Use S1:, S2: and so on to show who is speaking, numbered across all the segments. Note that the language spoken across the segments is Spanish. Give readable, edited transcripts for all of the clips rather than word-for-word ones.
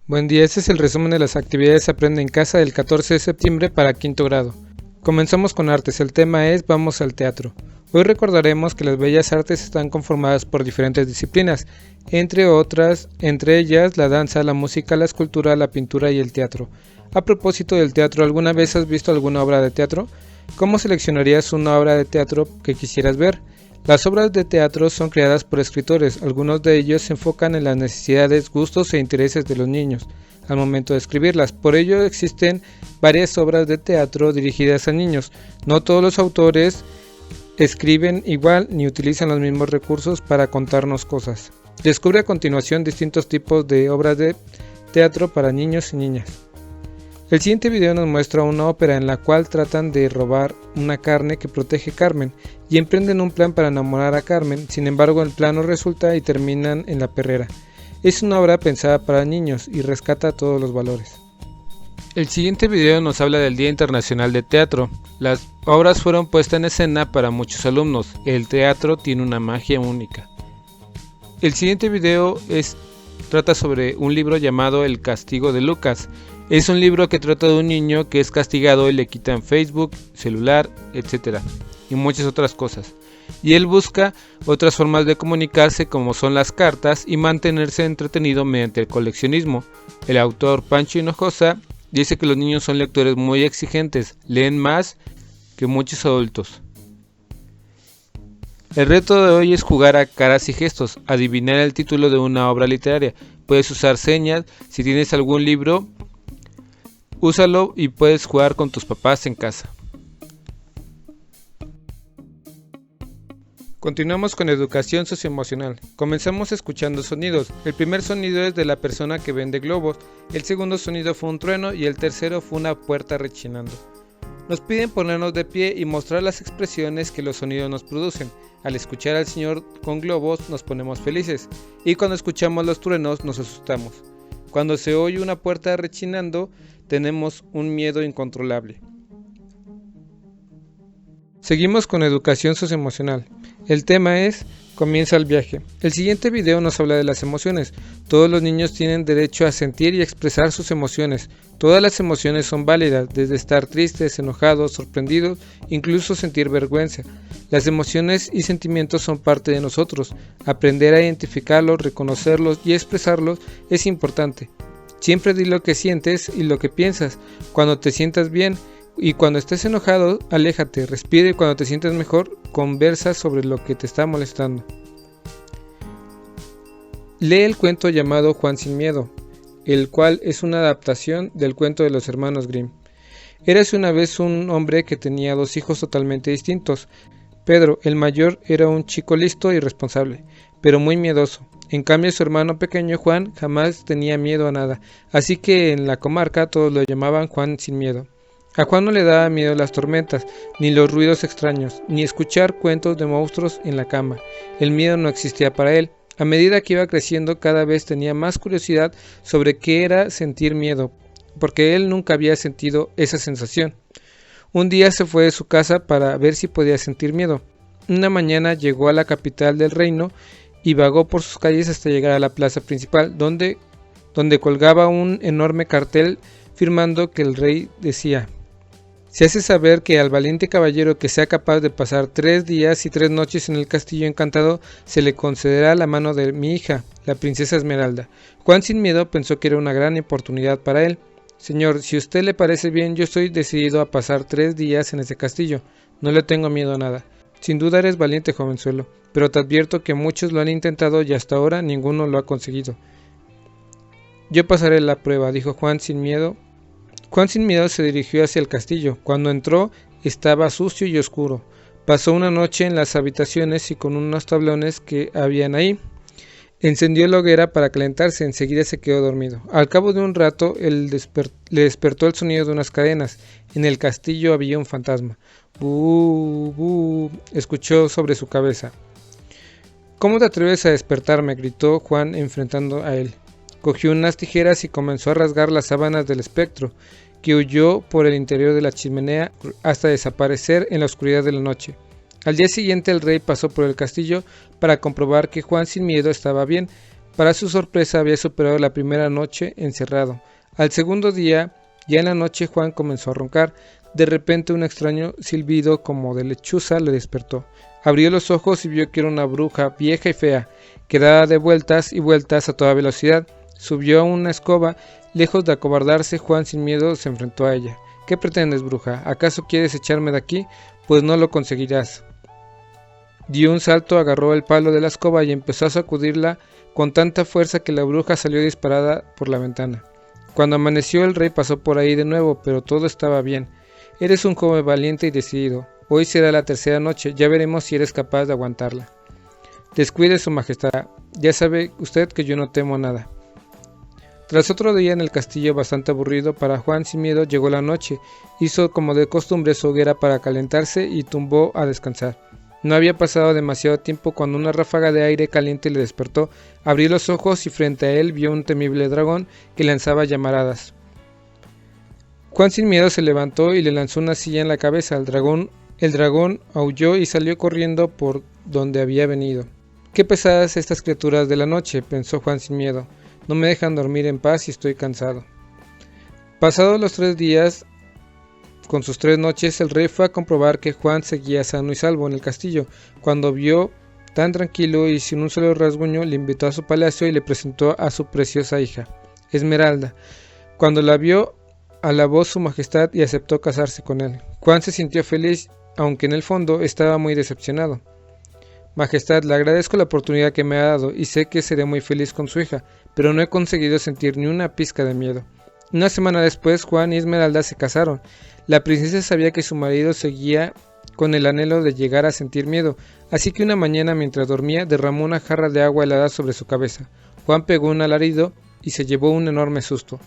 S1: Buen día, este es el resumen de las actividades Aprende en Casa del 14 de septiembre para quinto grado. Comenzamos con artes, el tema es Vamos al teatro. Hoy recordaremos que las bellas artes están conformadas por diferentes disciplinas, entre ellas la danza, la música, la escultura, la pintura y el teatro. A propósito del teatro, ¿alguna vez has visto alguna obra de teatro? ¿Cómo seleccionarías una obra de teatro que quisieras ver? Las obras de teatro son creadas por escritores, algunos de ellos se enfocan en las necesidades, gustos e intereses de los niños al momento de escribirlas. Por ello existen varias obras de teatro dirigidas a niños. No todos los autores escriben igual ni utilizan los mismos recursos para contarnos cosas. Descubre a continuación distintos tipos de obras de teatro para niños y niñas. El siguiente video nos muestra una ópera en la cual tratan de robar una carne que protege Carmen y emprenden un plan para enamorar a Carmen, sin embargo el plan no resulta y terminan en la perrera. Es una obra pensada para niños y rescata todos los valores. El siguiente video nos habla del Día Internacional de Teatro. Las obras fueron puestas en escena para muchos alumnos. El teatro tiene una magia única. El siguiente video trata sobre un libro llamado El castigo de Lucas. Es un libro que trata de un niño que es castigado y le quitan Facebook, celular, etc. y muchas otras cosas. Y él busca otras formas de comunicarse como son las cartas y mantenerse entretenido mediante el coleccionismo. El autor Pancho Hinojosa dice que los niños son lectores muy exigentes, leen más que muchos adultos. El reto de hoy es jugar a caras y gestos, adivinar el título de una obra literaria. Puedes usar señas, si tienes algún libro, úsalo y puedes jugar con tus papás en casa. Continuamos con educación socioemocional. Comenzamos escuchando sonidos. El primer sonido es de la persona que vende globos, el segundo sonido fue un trueno y el tercero fue una puerta rechinando. Nos piden ponernos de pie y mostrar las expresiones que los sonidos nos producen. Al escuchar al señor con globos nos ponemos felices y cuando escuchamos los truenos nos asustamos. Cuando se oye una puerta rechinando tenemos un miedo incontrolable. Seguimos con educación socioemocional. El tema es Comienza el viaje. El siguiente video nos habla de las emociones. Todos los niños tienen derecho a sentir y expresar sus emociones. Todas las emociones son válidas, desde estar tristes, enojados, sorprendidos, incluso sentir vergüenza. Las emociones y sentimientos son parte de nosotros. Aprender a identificarlos, reconocerlos y expresarlos es importante. Siempre di lo que sientes y lo que piensas. Cuando te sientas bien y cuando estés enojado, aléjate, respira y cuando te sientes mejor, conversa sobre lo que te está molestando. Lee el cuento llamado Juan sin miedo, el cual es una adaptación del cuento de los hermanos Grimm. Érase una vez un hombre que tenía dos hijos totalmente distintos. Pedro, el mayor, era un chico listo y responsable, pero muy miedoso. En cambio su hermano pequeño Juan jamás tenía miedo a nada, así que en la comarca todos lo llamaban Juan sin miedo. A Juan no le daba miedo las tormentas, ni los ruidos extraños, ni escuchar cuentos de monstruos en la cama. El miedo no existía para él. A medida que iba creciendo cada vez tenía más curiosidad sobre qué era sentir miedo, porque él nunca había sentido esa sensación. Un día se fue de su casa para ver si podía sentir miedo. Una mañana llegó a la capital del reino y vagó por sus calles hasta llegar a la plaza principal, donde colgaba un enorme cartel firmando que el rey decía: se hace saber que al valiente caballero que sea capaz de pasar 3 días y 3 noches en el castillo encantado se le concederá la mano de mi hija, la princesa Esmeralda. Juan sin miedo pensó que era una gran oportunidad para él. Señor, si a usted le parece bien, yo estoy decidido a pasar 3 días en ese castillo. No le tengo miedo a nada. Sin duda eres valiente, jovenzuelo, pero te advierto que muchos lo han intentado y hasta ahora ninguno lo ha conseguido. Yo pasaré la prueba, dijo Juan sin miedo. Juan sin miedo se dirigió hacia el castillo. Cuando entró estaba sucio y oscuro. Pasó una noche en las habitaciones y con unos tablones que habían ahí. Encendió la hoguera para calentarse, enseguida se quedó dormido. Al cabo de un rato le despertó el sonido de unas cadenas. En el castillo había un fantasma. ¡Bú, bú!, escuchó sobre su cabeza. ¿Cómo te atreves a despertarme?, gritó Juan enfrentando a él. Cogió unas tijeras y comenzó a rasgar las sábanas del espectro, que huyó por el interior de la chimenea hasta desaparecer en la oscuridad de la noche. Al día siguiente el rey pasó por el castillo para comprobar que Juan sin miedo estaba bien, Para su sorpresa había superado la primera noche encerrado. Al segundo día, ya en la noche, Juan comenzó a roncar. De repente un extraño silbido como de lechuza le despertó. Abrió los ojos y vio que era una bruja vieja y fea, que daba de vueltas y vueltas a toda velocidad. Subió a una escoba. Lejos de acobardarse, Juan sin miedo se enfrentó a ella. ¿Qué pretendes, bruja? ¿Acaso quieres echarme de aquí? Pues no lo conseguirás. Dio un salto, agarró el palo de la escoba y empezó a sacudirla con tanta fuerza que la bruja salió disparada por la ventana. Cuando amaneció, el rey pasó por ahí de nuevo, pero todo estaba bien. Eres un joven valiente y decidido. Hoy será la tercera noche, ya veremos si eres capaz de aguantarla. Descuide, su majestad, ya sabe usted que yo no temo nada. Tras otro día en el castillo bastante aburrido para Juan sin miedo, llegó la noche. Hizo como de costumbre su hoguera para calentarse y tumbó a descansar. No había pasado demasiado tiempo cuando una ráfaga de aire caliente le despertó. Abrió los ojos y frente a él vio un temible dragón que lanzaba llamaradas. Juan sin miedo se levantó y le lanzó una silla en la cabeza al dragón. El dragón aulló y salió corriendo por donde había venido. «Qué pesadas estas criaturas de la noche», pensó Juan sin miedo. «No me dejan dormir en paz y estoy cansado». Pasados los 3 días, con sus 3 noches, el rey fue a comprobar que Juan seguía sano y salvo en el castillo. Cuando vio tan tranquilo y sin un solo rasguño, le invitó a su palacio y le presentó a su preciosa hija, Esmeralda. Cuando la vio, alabó su majestad y aceptó casarse con él. Juan se sintió feliz, aunque en el fondo estaba muy decepcionado. «Majestad, le agradezco la oportunidad que me ha dado y sé que seré muy feliz con su hija, pero no he conseguido sentir ni una pizca de miedo». Una semana después, Juan y Esmeralda se casaron. La princesa sabía que su marido seguía con el anhelo de llegar a sentir miedo, así que una mañana mientras dormía derramó una jarra de agua helada sobre su cabeza. Juan pegó un alarido y se llevó un enorme susto.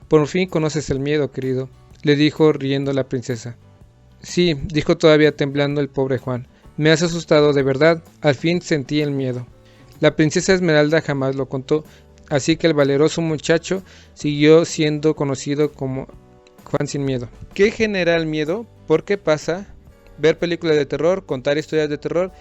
S1: «Por fin conoces el miedo, querido», le dijo riendo la princesa. «Sí», dijo todavía temblando el pobre Juan. «Me has asustado de verdad, al fin sentí el miedo». La princesa Esmeralda jamás lo contó, así que el valeroso muchacho siguió siendo conocido como Juan sin miedo. ¿Qué genera el miedo? ¿Por qué pasa? Ver películas de terror, contar historias de terror.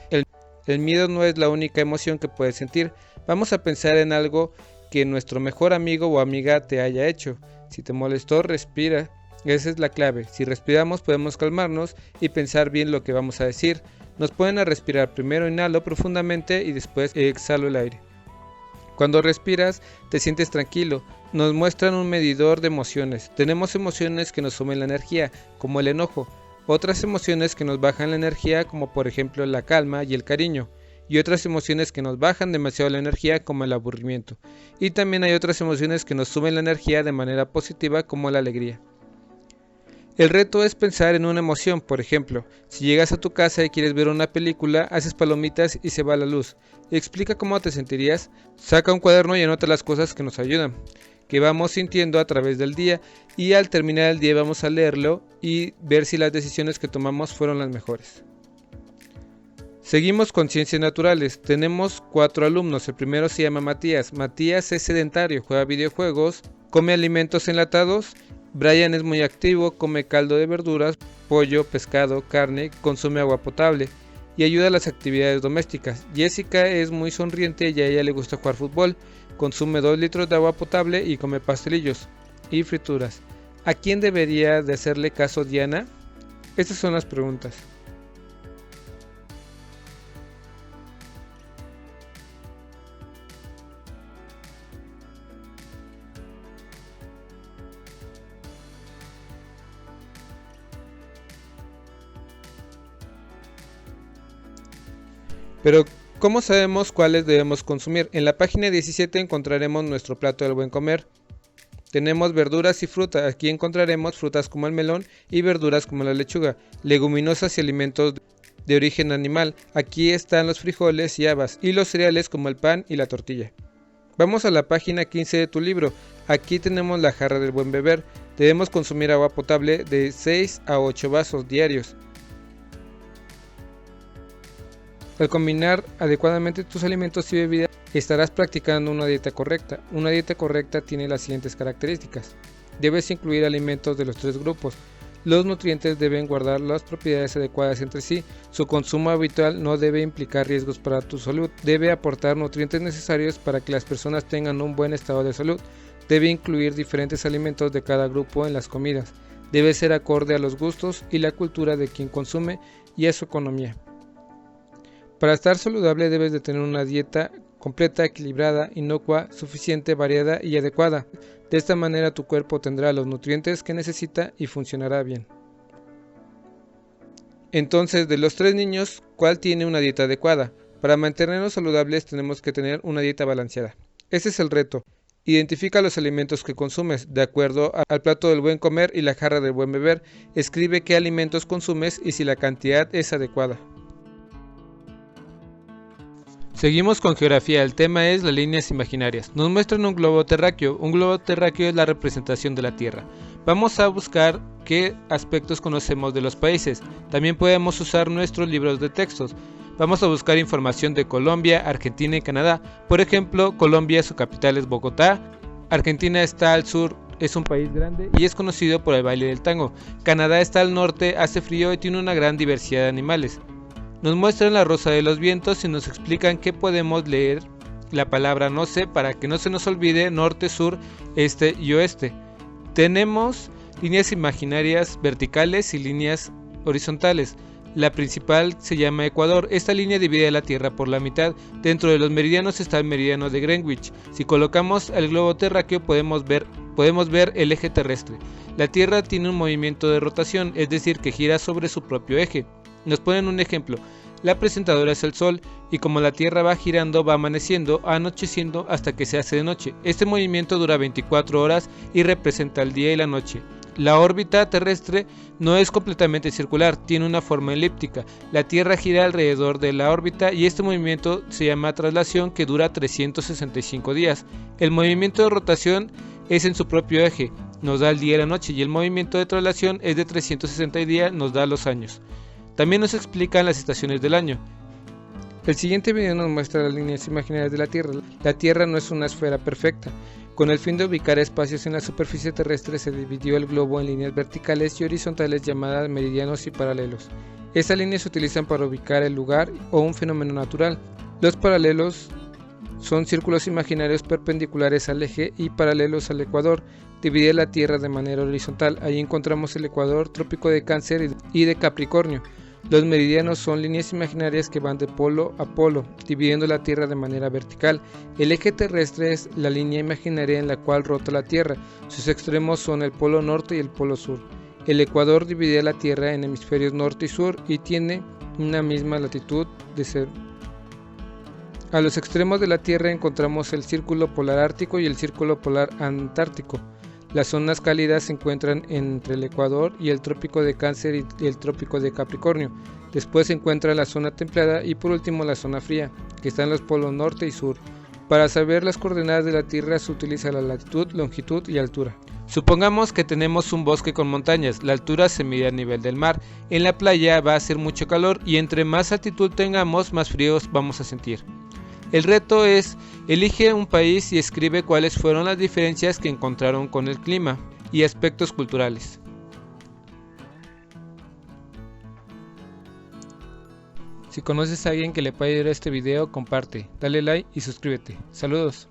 S1: El miedo no es la única emoción que puedes sentir. Vamos a pensar en algo que nuestro mejor amigo o amiga te haya hecho. Si te molestó, respira. Esa es la clave. Si respiramos podemos calmarnos y pensar bien lo que vamos a decir. Nos ponen a respirar. Primero inhalo profundamente y después exhalo el aire. Cuando respiras te sientes tranquilo. Nos muestran un medidor de emociones. Tenemos emociones que nos suben la energía, como el enojo. Otras emociones que nos bajan la energía, como por ejemplo la calma y el cariño. Y otras emociones que nos bajan demasiado la energía, como el aburrimiento. Y también hay otras emociones que nos suben la energía de manera positiva, como la alegría. El reto es pensar en una emoción. Por ejemplo, si llegas a tu casa y quieres ver una película, haces palomitas y se va la luz. Explica cómo te sentirías. Saca un cuaderno y anota las cosas que nos ayudan, que vamos sintiendo a través del día, y al terminar el día vamos a leerlo y ver si las decisiones que tomamos fueron las mejores. Seguimos con ciencias naturales. Tenemos 4 alumnos. El primero se llama Matías. Matías es sedentario, juega videojuegos, come alimentos enlatados. Brian es muy activo, come caldo de verduras, pollo, pescado, carne, consume agua potable y ayuda a las actividades domésticas. Jessica es muy sonriente y a ella le gusta jugar fútbol, consume 2 litros de agua potable y come pastelillos y frituras. ¿A quién debería de hacerle caso Diana? Estas son las preguntas. Pero, ¿cómo sabemos cuáles debemos consumir? En la página 17 encontraremos nuestro plato del buen comer. Tenemos verduras y fruta. Aquí encontraremos frutas como el melón y verduras como la lechuga, leguminosas y alimentos de origen animal. Aquí están los frijoles y habas, y los cereales como el pan y la tortilla. Vamos a la página 15 de tu libro. Aquí tenemos la jarra del buen beber. Debemos consumir agua potable de 6 a 8 vasos diarios. Al combinar adecuadamente tus alimentos y bebidas, estarás practicando una dieta correcta. Una dieta correcta tiene las siguientes características. Debes incluir alimentos de los 3 grupos: Los nutrientes deben guardar las propiedades adecuadas entre sí. Su consumo habitual no debe implicar riesgos para tu salud. Debe aportar nutrientes necesarios para que las personas tengan un buen estado de salud. Debe incluir diferentes alimentos de cada grupo en las comidas. Debe ser acorde a los gustos y la cultura de quien consume y a su economía. Para estar saludable debes de tener una dieta completa, equilibrada, inocua, suficiente, variada y adecuada. De esta manera tu cuerpo tendrá los nutrientes que necesita y funcionará bien. Entonces, de los 3 niños, ¿cuál tiene una dieta adecuada? Para mantenernos saludables tenemos que tener una dieta balanceada. Ese es el reto. Identifica los alimentos que consumes de acuerdo al plato del buen comer y la jarra del buen beber. Escribe qué alimentos consumes y si la cantidad es adecuada. Seguimos con geografía, el tema es las líneas imaginarias. Nos muestran un globo terráqueo. Un globo terráqueo es la representación de la Tierra. Vamos a buscar qué aspectos conocemos de los países. También podemos usar nuestros libros de textos. Vamos a buscar información de Colombia, Argentina y Canadá. Por ejemplo, Colombia, su capital es Bogotá. Argentina está al sur, es un país grande y es conocido por el baile del tango. Canadá está al norte, hace frío y tiene una gran diversidad de animales. Nos muestran la rosa de los vientos y nos explican que podemos leer la palabra no sé para que no se nos olvide norte, sur, este y oeste. Tenemos líneas imaginarias verticales y líneas horizontales. La principal se llama Ecuador. Esta línea divide la Tierra por la mitad. Dentro de los meridianos está el meridiano de Greenwich. Si colocamos el globo terráqueo podemos ver el eje terrestre. La Tierra tiene un movimiento de rotación, es decir, que gira sobre su propio eje. Nos ponen un ejemplo. La presentadora es el Sol y como la Tierra va girando, va amaneciendo, anocheciendo hasta que se hace de noche. Este movimiento dura 24 horas y representa el día y la noche. La órbita terrestre no es completamente circular, tiene una forma elíptica. La Tierra gira alrededor de la órbita y este movimiento se llama traslación, que dura 365 días. El movimiento de rotación es en su propio eje, nos da el día y la noche, y el movimiento de traslación es de 360 días, nos da los años. También nos explican las estaciones del año. El siguiente video nos muestra las líneas imaginarias de la Tierra. La Tierra no es una esfera perfecta. Con el fin de ubicar espacios en la superficie terrestre se dividió el globo en líneas verticales y horizontales llamadas meridianos y paralelos. Estas líneas se utilizan para ubicar el lugar o un fenómeno natural. Los paralelos son círculos imaginarios perpendiculares al eje y paralelos al ecuador. Divide la Tierra de manera horizontal. Ahí encontramos el ecuador, trópico de Cáncer y de Capricornio. Los meridianos son líneas imaginarias que van de polo a polo, dividiendo la Tierra de manera vertical. El eje terrestre es la línea imaginaria en la cual rota la Tierra. Sus extremos son el polo norte y el polo sur. El ecuador divide la Tierra en hemisferios norte y sur y tiene una misma latitud de 0. A los extremos de la Tierra encontramos el círculo polar ártico y el círculo polar antártico. Las zonas cálidas se encuentran entre el ecuador y el trópico de Cáncer y el trópico de Capricornio. Después se encuentra la zona templada y por último la zona fría, que está en los polos norte y sur. Para saber las coordenadas de la Tierra se utiliza la latitud, longitud y altura. Supongamos que tenemos un bosque con montañas, la altura se mide a nivel del mar. En la playa va a hacer mucho calor y entre más altitud tengamos, más fríos vamos a sentir. El reto es, elige un país y escribe cuáles fueron las diferencias que encontraron con el clima y aspectos culturales. Si conoces a alguien que le pueda ayudar a este video, comparte, dale like y suscríbete. Saludos.